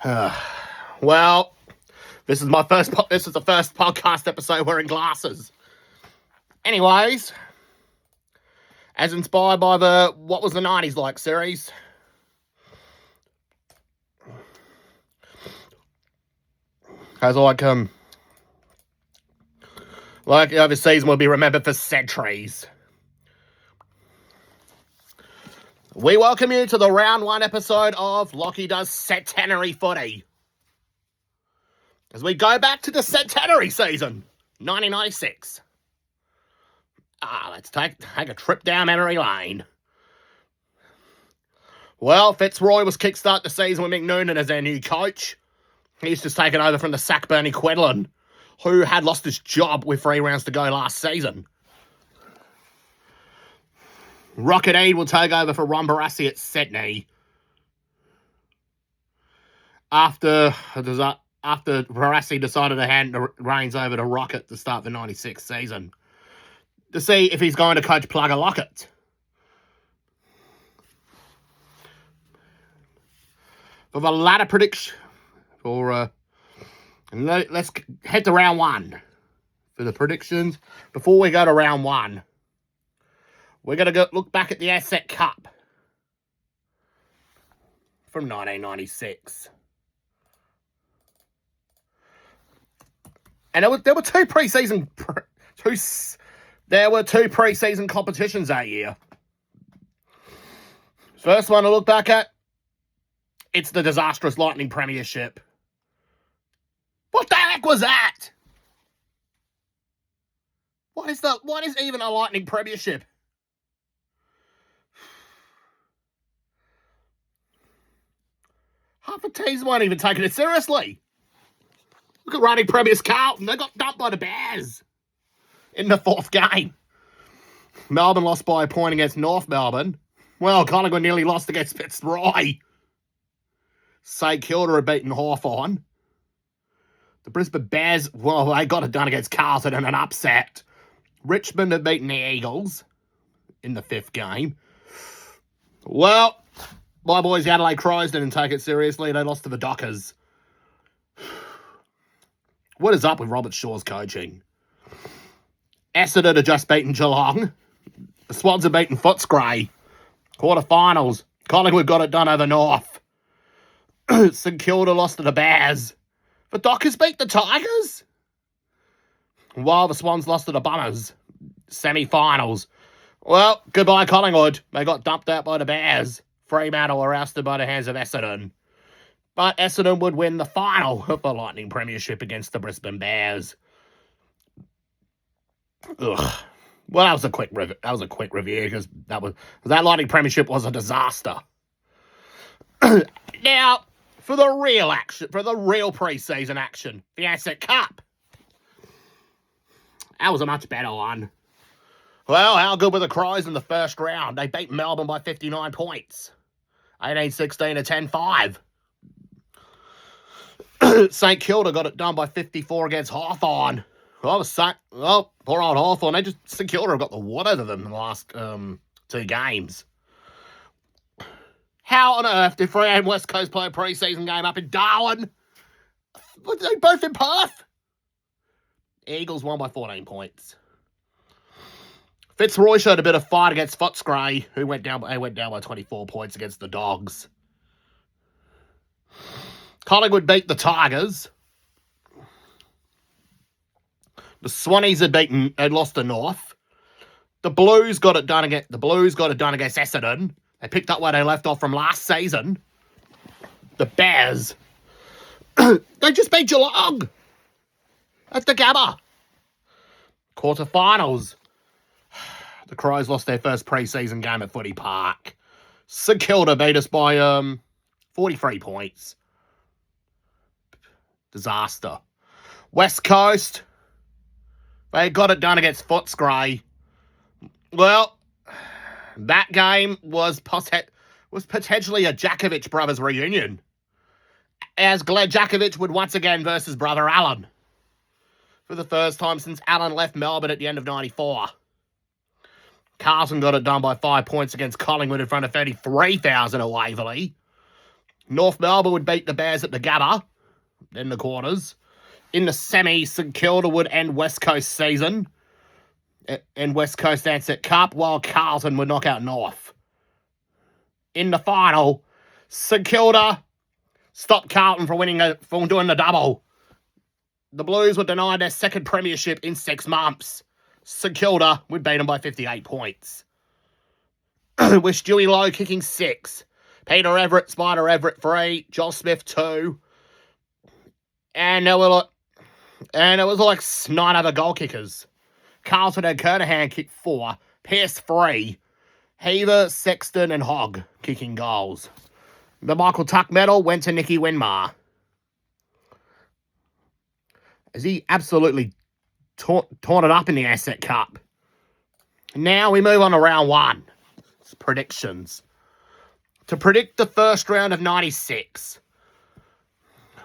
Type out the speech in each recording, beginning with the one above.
Well, this is the first podcast episode wearing glasses. Anyways, as inspired by the What Was the 90s Like series, as like overseas will be remembered for centuries. We welcome you to the round one episode of Lachie Does Centenary Footy. As we go back to the Centenary season, 1996. Let's take a trip down memory lane. Well, Fitzroy was kickstart the season with Mick Noonan as their new coach. He's just taken over from the sack Bernie Quedlin, who had lost his job with 3 rounds to go last season. Rocket Eade will take over for Ron Barassi at Centenary. After Barassi decided to hand the reins over to Rocket to start the 96 season, to see if he's going to coach Plugger Lockett. For the latter prediction, let's head to round one. For the predictions, before we go to round one, we're going to look back at the Asset Cup from 1996. And there were two preseason competitions that year. First one to look back at, it's the disastrous Lightning Premiership. What the heck was that? What is even a Lightning Premiership? Half the teams weren't even taking it seriously. Look at reigning premiers Carlton. They got dumped by the Bears in the 4th game. Melbourne lost by a point against North Melbourne. Well, Collingwood nearly lost against Fitzroy. St Kilda had beaten Hawthorn. The Brisbane Bears, well, they got it done against Carlton in an upset. Richmond had beaten the Eagles in the 5th game. Well, my boys, the Adelaide Crows, didn't take it seriously. They lost to the Dockers. What is up with Robert Shaw's coaching? Essendon had just beaten Geelong. The Swans had beaten Footscray. Quarterfinals. Collingwood got it done over North. St Kilda lost to the Bears. The Dockers beat the Tigers. While the Swans lost to the Bummers. Semi-finals. Well, goodbye Collingwood. They got dumped out by the Bears. Fremantle were ousted by the hands of Essendon. But Essendon would win the final of the Lightning Premiership against the Brisbane Bears. Ugh. Well, that was a quick review because that Lightning Premiership was a disaster. Now, for the real action, for the real pre-season action, the Asset Cup. That was a much better one. Well, how good were the Crows in the first round? They beat Melbourne by 59 points. 18-16 to 10-5. St Kilda got it done by 54 against Hawthorn. Poor old Hawthorn. St Kilda have got the water to them in the last 2 games. How on earth did Freo and West Coast play a pre-season game up in Darwin? They both in Perth. Eagles won by 14 points. Fitzroy showed a bit of fight against Footscray, who went down by 24 points against the Dogs. Collingwood beat the Tigers. The Swannies had lost to North. The Blues got it done against Essendon. They picked up where they left off from last season. The Bears, they just beat Geelong at the Gabba. Quarterfinals. The Crows lost their first pre-season game at Footy Park. St Kilda beat us by 43 points. Disaster. West Coast, they got it done against Footscray. Well, that game was potentially a Jakovic brothers reunion, as Gled Jakovic would once again versus brother Alan for the first time since Alan left Melbourne at the end of 94. Carlton got it done by 5 points against Collingwood in front of 33,000 at Waverley. North Melbourne would beat the Bears at the Gabba in the quarters. In the semi, St Kilda would end West Coast season in West Coast Ansett Cup, while Carlton would knock out North. In the final, St Kilda stopped Carlton from doing the double. The Blues were denied their second premiership in 6 months. St Kilda would beat them by 58 points. With Stewie Lowe kicking 6. Peter Everett, Spider Everett 3. Joel Smith 2. And there was like 9 other goal kickers. Carlton and Kernahan kicked 4. Pearce 3. Heaver, Sexton and Hogg kicking goals. The Michael Tuck medal went to Nicky Winmar, as he absolutely torn it up in the Asset Cup. Now we move on to round 1. It's predictions. To predict the first round of 96,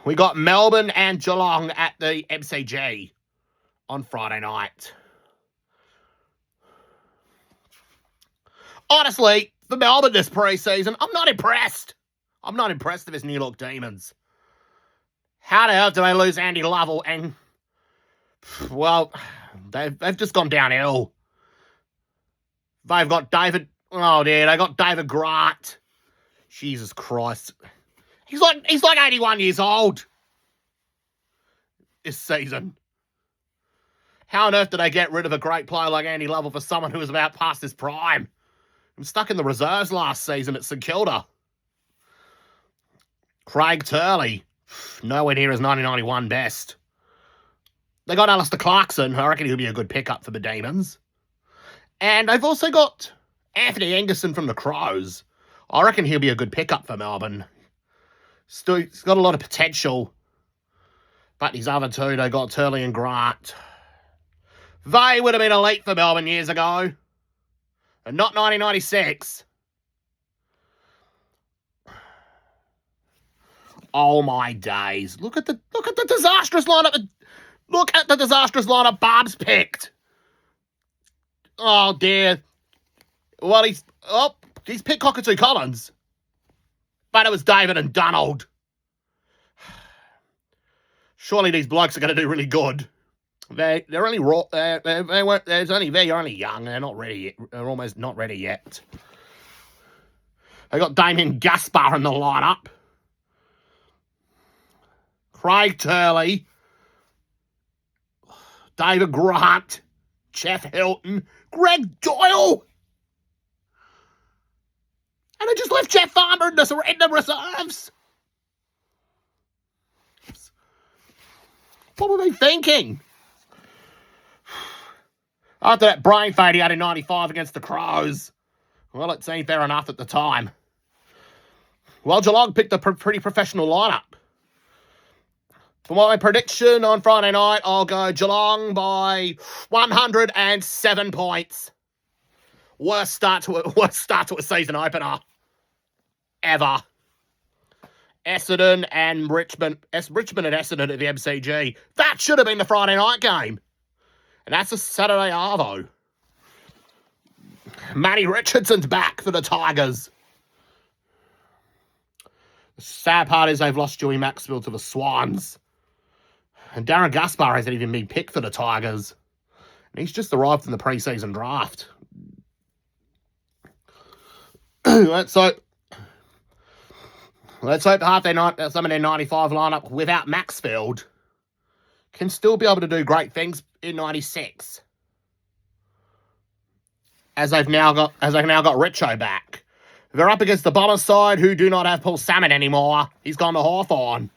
we got Melbourne and Geelong at the MCG on Friday night. Honestly, for Melbourne this pre-season, I'm not impressed. I'm not impressed with this New Look Demons. How the hell do they lose Andy Lovell? And, well, they've just gone downhill. They've got David... Oh, dear, they got David Grant. Jesus Christ. He's like 81 years old this season. How on earth did they get rid of a great player like Andy Lovell for someone who was about past his prime? I'm stuck in the reserves last season at St Kilda. Craig Turley, nowhere near his 1991 best. They got Alistair Clarkson, who I reckon he'll be a good pickup for the Demons. And they've also got Anthony Engerson from the Crows. I reckon he'll be a good pickup for Melbourne. He's got a lot of potential. But these other two, they got Turley and Grant. They would have been elite for Melbourne years ago. And not 1996. Oh my days. Look at the disastrous lineup. Look at the disastrous lineup Barb's picked. Oh dear. Well, he's picked Cockatoo Collins. But it was David and Donald. Surely these blokes are going to do really good. They're only raw. They're only young. They're not ready yet. They're almost not ready yet. They got Damien Gaspar in the lineup. Craig Turley. David Grant. Jeff Hilton. Greg Doyle. And they just left Jeff Farmer in the reserves. What were they thinking? After that brain fade he had in 95 against the Crows. Well, it seemed fair enough at the time. Well, Geelong picked a pretty professional lineup. For my prediction on Friday night, I'll go Geelong by 107 points. Worst start to a season opener ever. Essendon and Richmond and Essendon at the MCG. That should have been the Friday night game. And that's a Saturday arvo. Matty Richardson's back for the Tigers. The sad part is they've lost Dewey Maxwell to the Swans. And Darren Gaspar hasn't even been picked for the Tigers. And he's just arrived in the pre-season draft. Let's hope some of their 95 lineup without Maxfield can still be able to do great things in 96. As they've now got Richo back. They're up against the Bombers side, who do not have Paul Salmon anymore. He's gone to Hawthorn.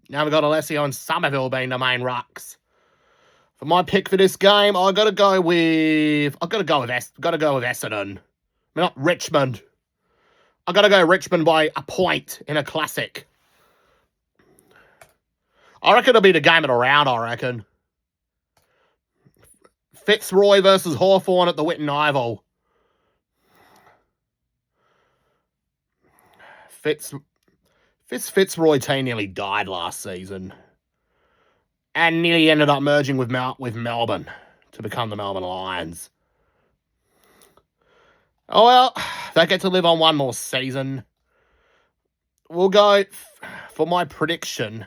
Now we've got Alessio and Somerville being the main rucks. For my pick for this game, I've got to go with Essendon. Not Richmond. I've got to go Richmond by a point in a classic. I reckon it'll be the game of the round, I reckon. Fitzroy versus Hawthorn at the Whitten Oval. Fitzroy team nearly died last season. And nearly ended up merging with Melbourne to become the Melbourne Lions. Oh well, they get to live on one more season. we'll go for my prediction.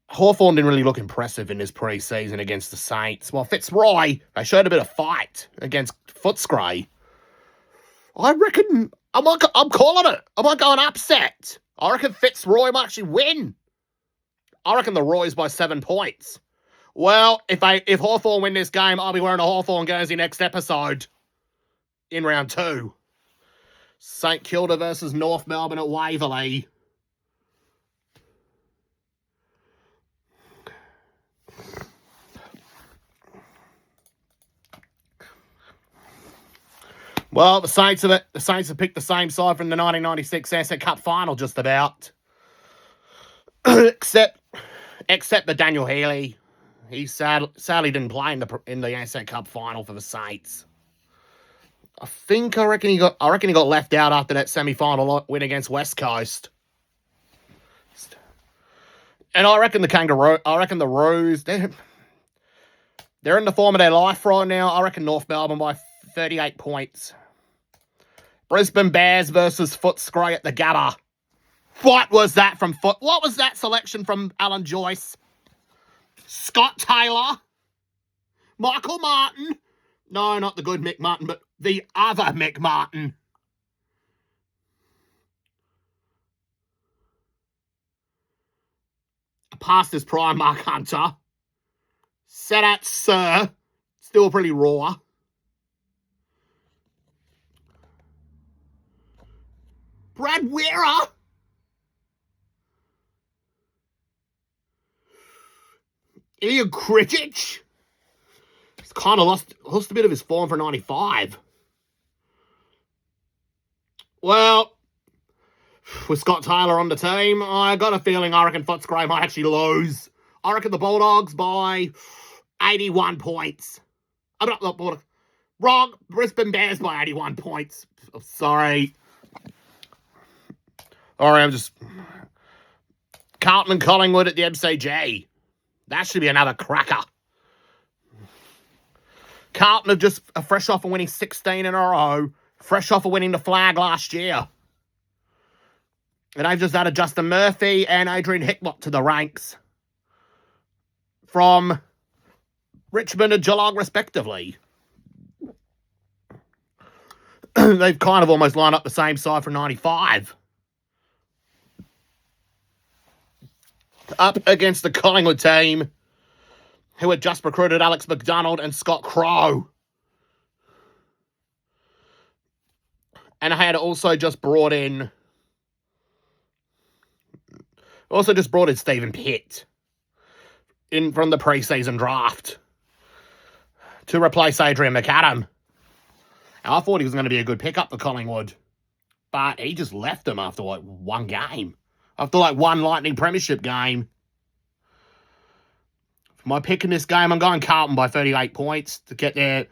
Hawthorn didn't really look impressive in his pre-season against the Saints. Well, Fitzroy, they showed a bit of fight against Footscray. I reckon I'm calling it. I might go an upset. I reckon Fitzroy might actually win. I reckon the Roy's by 7 points. Well, if Hawthorn win this game, I'll be wearing a Hawthorn jersey next episode in round 2. St Kilda versus North Melbourne at Waverley. Well, the Saints have picked the same side from the 1996 Asset Cup final, just about, except the Daniel Healy. He sadly didn't play in the Asset Cup final for the Saints. I reckon he got left out after that semi-final win against West Coast. And I reckon the Roos, they're in the form of their life right now. I reckon North Melbourne by 38 points. Brisbane Bears versus Footscray at the Gabba. What was that selection from Alan Joyce? Scott Taylor? Michael Martin? No, not the good Mick Martin, but the other Mick Martin. Past his prime, Mark Hunter. Set at Sir. Still pretty raw. Brad Weira. Ian Critic. He's kind of lost a bit of his form for 95. Well, with Scott Taylor on the team, I got a feeling I reckon Footscray might actually lose. I reckon the Bulldogs by 81 points. I'm not Bulldogs. Wrong. Brisbane Bears by 81 points. Oh, sorry. Alright, I'm just... Carlton and Collingwood at the MCG. That should be another cracker. Carlton are just fresh off of winning 16 in a row. Fresh off of winning the flag last year. And they've just added Justin Murphy and Adrian Hickmott to the ranks. From Richmond and Geelong, respectively. They've kind of almost lined up the same side for 95. Up against the Collingwood team, who had just recruited Alex McDonald and Scott Crow. And had also just brought in Stephen Pitt from the pre-season draft to replace Adrian McAdam. I thought he was going to be a good pickup for Collingwood, but he just left them after one game. After one Lightning Premiership game. For my pick in this game, I'm going Carlton by 38 points to get their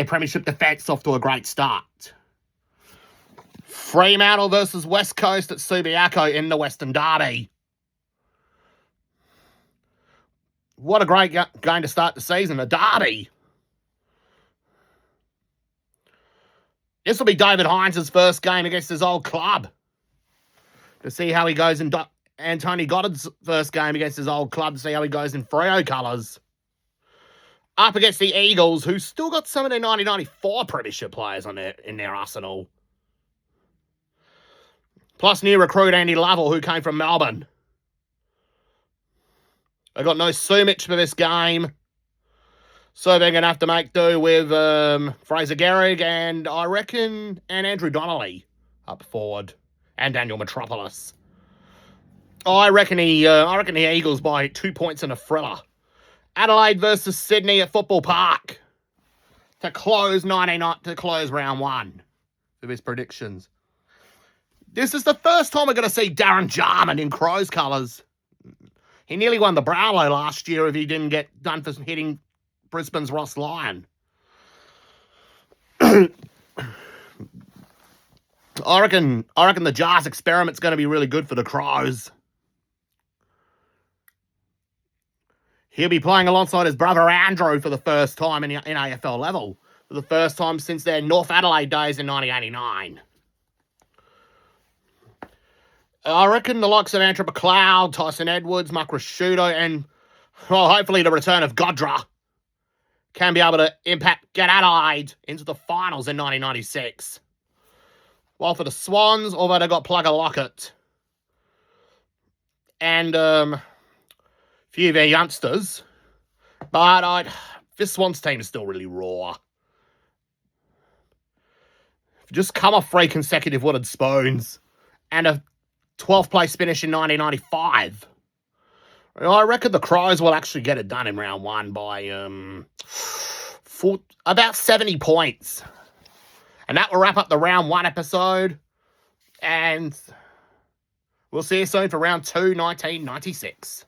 Premiership defence off to a great start. Fremantle versus West Coast at Subiaco in the Western Derby. What a great game to start the season, a derby. This will be David Hines' first game against his old club. To see how he goes in Tony Goddard's first game against his old club, to see how he goes in Freo colours. Up against the Eagles, who still got some of their 1994 Premiership players in their arsenal. Plus new recruit Andy Lovell, who came from Melbourne. They got no Sumich for this game. So they're going to have to make do with Fraser Gehrig and Andrew Donnelly up forward. And Daniel Metropolis. I reckon the Eagles by 2 points in a thriller. Adelaide versus Sydney at Football Park to close round 1 of his predictions. This is the first time we're going to see Darren Jarman in Crows colours. He nearly won the Brownlow last year if he didn't get done for hitting Brisbane's Ross Lyon. I reckon the Jars experiment's going to be really good for the Crows. He'll be playing alongside his brother Andrew for the first time in AFL level. For the first time since their North Adelaide days in 1989. I reckon the likes of Andrew McLeod, Tyson Edwards, Mark Rashudo, and, well, hopefully the return of Godra can be able to get Adelaide into the finals in 1996. While for the Swans, although they got Plugger Lockett and a few of their youngsters, but this Swans team is still really raw. Just come off 3 consecutive wooden spoons and a 12th place finish in 1995. I reckon the Crows will actually get it done in round 1 by about 70 points. And that will wrap up the round 1 episode. And we'll see you soon for round 2, 1996.